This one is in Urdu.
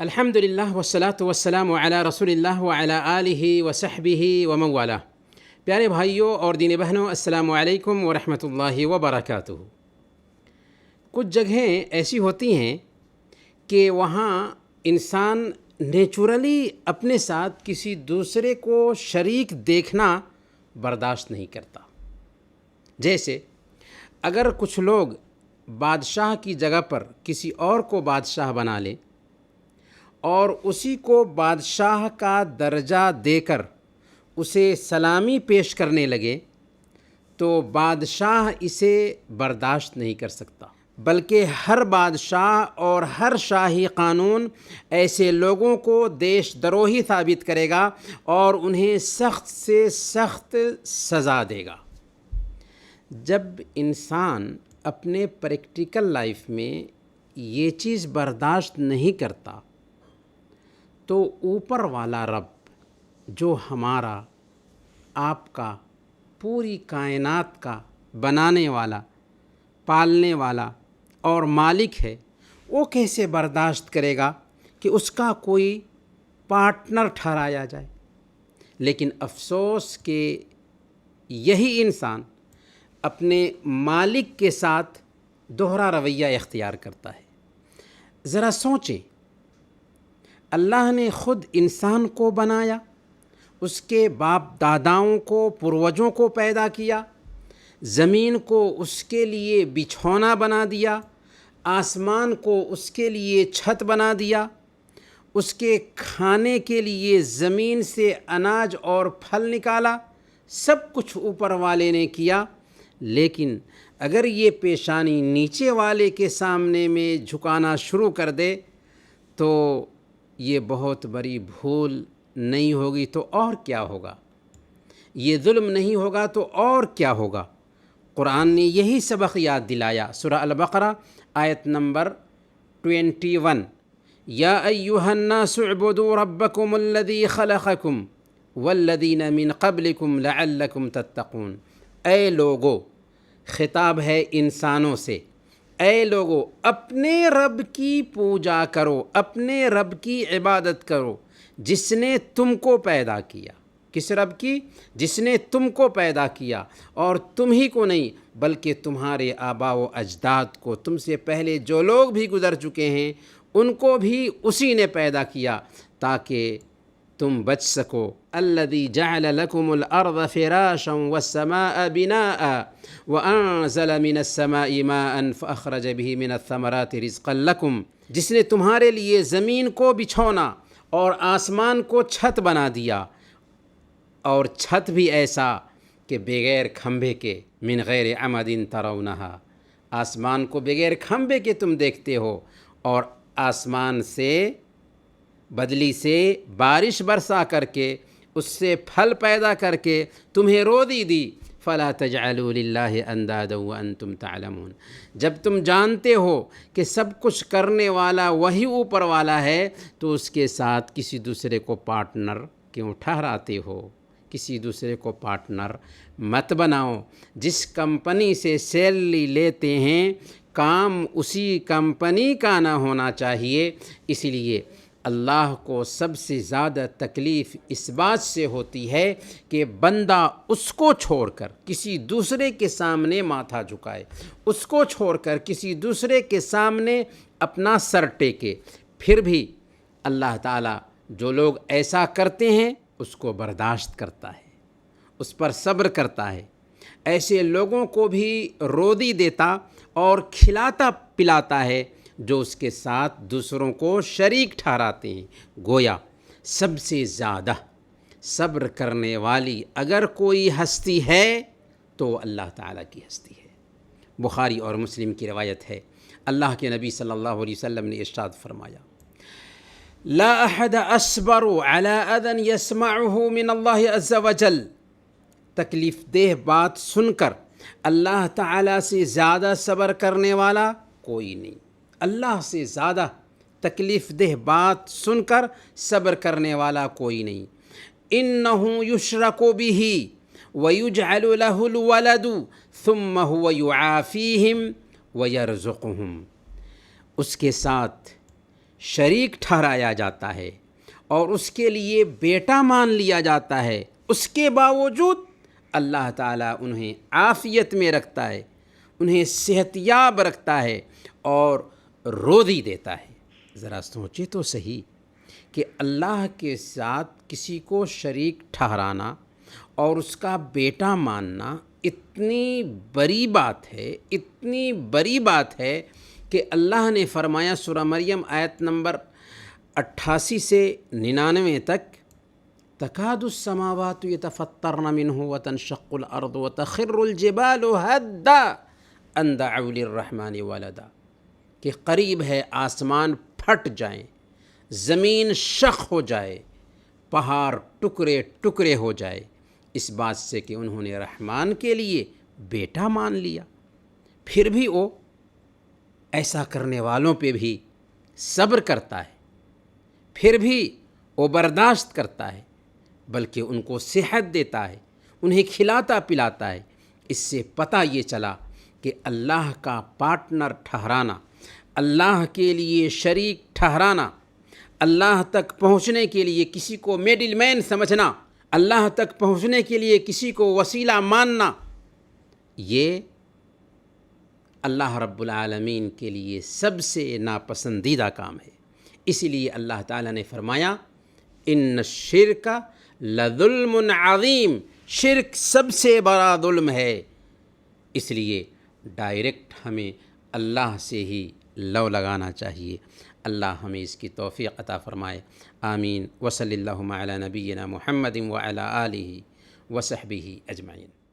الحمدللہ والصلاۃ والسلام علی رسول اللہ وعلی آلہ وصحبہ ومن والہ۔ پیارے بھائیوں اور دینی بہنوں، السلام علیکم ورحمۃ اللہ وبرکاتہ۔ کچھ جگہیں ایسی ہوتی ہیں کہ وہاں انسان نیچرلی اپنے ساتھ کسی دوسرے کو شریک دیکھنا برداشت نہیں کرتا۔ جیسے اگر کچھ لوگ بادشاہ کی جگہ پر کسی اور کو بادشاہ بنا لیں اور اسی کو بادشاہ کا درجہ دے کر اسے سلامی پیش کرنے لگے تو بادشاہ اسے برداشت نہیں کر سکتا، بلکہ ہر بادشاہ اور ہر شاہی قانون ایسے لوگوں کو دیش دروہی ثابت کرے گا اور انہیں سخت سے سخت سزا دے گا۔ جب انسان اپنے پریکٹیکل لائف میں یہ چیز برداشت نہیں کرتا تو اوپر والا رب جو ہمارا، آپ کا، پوری کائنات کا بنانے والا، پالنے والا اور مالک ہے، وہ کیسے برداشت کرے گا کہ اس کا کوئی پارٹنر ٹھہرایا جائے؟ لیکن افسوس کہ یہی انسان اپنے مالک کے ساتھ دوہرا رویہ اختیار کرتا ہے۔ ذرا سوچیں، اللہ نے خود انسان کو بنایا، اس کے باپ داداؤں کو، پروجوں کو پیدا کیا، زمین کو اس کے لیے بچھونا بنا دیا، آسمان کو اس کے لیے چھت بنا دیا، اس کے کھانے کے لیے زمین سے اناج اور پھل نکالا، سب کچھ اوپر والے نے کیا۔ لیکن اگر یہ پیشانی نیچے والے کے سامنے میں جھکانا شروع کر دے تو یہ بہت بڑی بھول نہیں ہوگی تو اور کیا ہوگا؟ یہ ظلم نہیں ہوگا تو اور کیا ہوگا؟ قرآن نے یہی سبق یاد دلایا۔ سورہ البقرہ آیت نمبر 21، یا ایھا الناس اعبدوا ربکم الذی خلقکم والذین من قبلکم لعلکم تتقون۔ اے لوگو، خطاب ہے انسانوں سے، اے لوگو اپنے رب کی پوجا کرو، اپنے رب کی عبادت کرو جس نے تم کو پیدا کیا۔ کس رب کی؟ جس نے تم کو پیدا کیا، اور تم ہی کو نہیں بلکہ تمہارے آباء و اجداد کو، تم سے پہلے جو لوگ بھی گزر چکے ہیں ان کو بھی اسی نے پیدا کیا تاکہ تم بچ سکو۔ الذی جعل لکم الارض فراشا والسماء بناء وانزل من السماء ماء فاخرج به من الثمرات رزقا لکم۔ جس نے تمہارے لیے زمین کو بچھونا اور آسمان کو چھت بنا دیا، اور چھت بھی ایسا کہ بغیر کھمبے کے، من غیر عمد ترونہا، آسمان کو بغیر کھمبے کے تم دیکھتے ہو، اور آسمان سے، بدلی سے بارش برسا کر کے، اس سے پھل پیدا کر کے تمہیں روزی دی۔ فلا تجعلوا للہ اندادا وانتم تعلمون۔ جب تم جانتے ہو کہ سب کچھ کرنے والا وہی اوپر والا ہے تو اس کے ساتھ کسی دوسرے کو پارٹنر کیوں ٹھہراتے ہو؟ کسی دوسرے کو پارٹنر مت بناؤ۔ جس کمپنی سے سیلری لیتے ہیں کام اسی کمپنی کا نہ ہونا چاہیے۔ اس لیے اللہ کو سب سے زیادہ تکلیف اس بات سے ہوتی ہے کہ بندہ اس کو چھوڑ کر کسی دوسرے کے سامنے ماتھا جھکائے، اس کو چھوڑ کر کسی دوسرے کے سامنے اپنا سر ٹیکے۔ پھر بھی اللہ تعالیٰ جو لوگ ایسا کرتے ہیں اس کو برداشت کرتا ہے، اس پر صبر کرتا ہے، ایسے لوگوں کو بھی روزی دیتا اور کھلاتا پلاتا ہے جو اس کے ساتھ دوسروں کو شریک ٹھہراتے ہیں۔ گویا سب سے زیادہ صبر کرنے والی اگر کوئی ہستی ہے تو اللہ تعالیٰ کی ہستی ہے۔ بخاری اور مسلم کی روایت ہے، اللہ کے نبی صلی اللہ علیہ وسلم نے ارشاد فرمایا، لا احد اصبر على اذى يسمعه من اللہ عز وجل۔ تکلیف دہ بات سن کر اللہ تعالیٰ سے زیادہ صبر کرنے والا کوئی نہیں۔ اللہ سے زیادہ تکلیف دہ بات سن کر صبر کرنے والا کوئی نہیں۔ انہ یشرک بہ ویجعل لہ الولد ثم هو یعافیہم ویرزقہم۔ اس کے ساتھ شریک ٹھہرایا جاتا ہے اور اس کے لیے بیٹا مان لیا جاتا ہے، اس کے باوجود اللہ تعالیٰ انہیں عافیت میں رکھتا ہے، انہیں صحت یاب رکھتا ہے اور روزی دیتا ہے۔ ذرا سوچے تو صحیح کہ اللہ کے ساتھ کسی کو شریک ٹھہرانا اور اس کا بیٹا ماننا اتنی بڑی بات ہے، اتنی بڑی بات ہے کہ اللہ نے فرمایا سورہ مریم آیت نمبر 88 سے 99 تک، تکاد السماوات یتفطرن منہ وتنشق الارض وتخر الجبال ہدا ان دعوا للرحمن ولدا، کہ قریب ہے آسمان پھٹ جائیں، زمین شق ہو جائے، پہاڑ ٹکڑے ٹکڑے ہو جائے، اس بات سے کہ انہوں نے رحمان کے لیے بیٹا مان لیا۔ پھر بھی وہ ایسا کرنے والوں پہ بھی صبر کرتا ہے، پھر بھی وہ برداشت کرتا ہے، بلکہ ان کو صحت دیتا ہے، انہیں کھلاتا پلاتا ہے۔ اس سے پتہ یہ چلا کہ اللہ کا پارٹنر ٹھہرانا، اللہ کے لیے شریک ٹھہرانا، اللہ تک پہنچنے کے لیے کسی کو میڈل مین سمجھنا، اللہ تک پہنچنے کے لیے کسی کو وسیلہ ماننا، یہ اللہ رب العالمین کے لیے سب سے ناپسندیدہ کام ہے۔ اسی لیے اللہ تعالیٰ نے فرمایا ان الشرک لظلم عظیم، شرک سب سے بڑا ظلم ہے۔ اس لیے ڈائریکٹ ہمیں اللہ سے ہی لو لگانا چاہیے۔ اللہ ہمیں اس کی توفیق عطا فرمائے، آمین۔ وصلی اللہم علی نبینا محمد وعلی آلہ وصحبہ اجمعین۔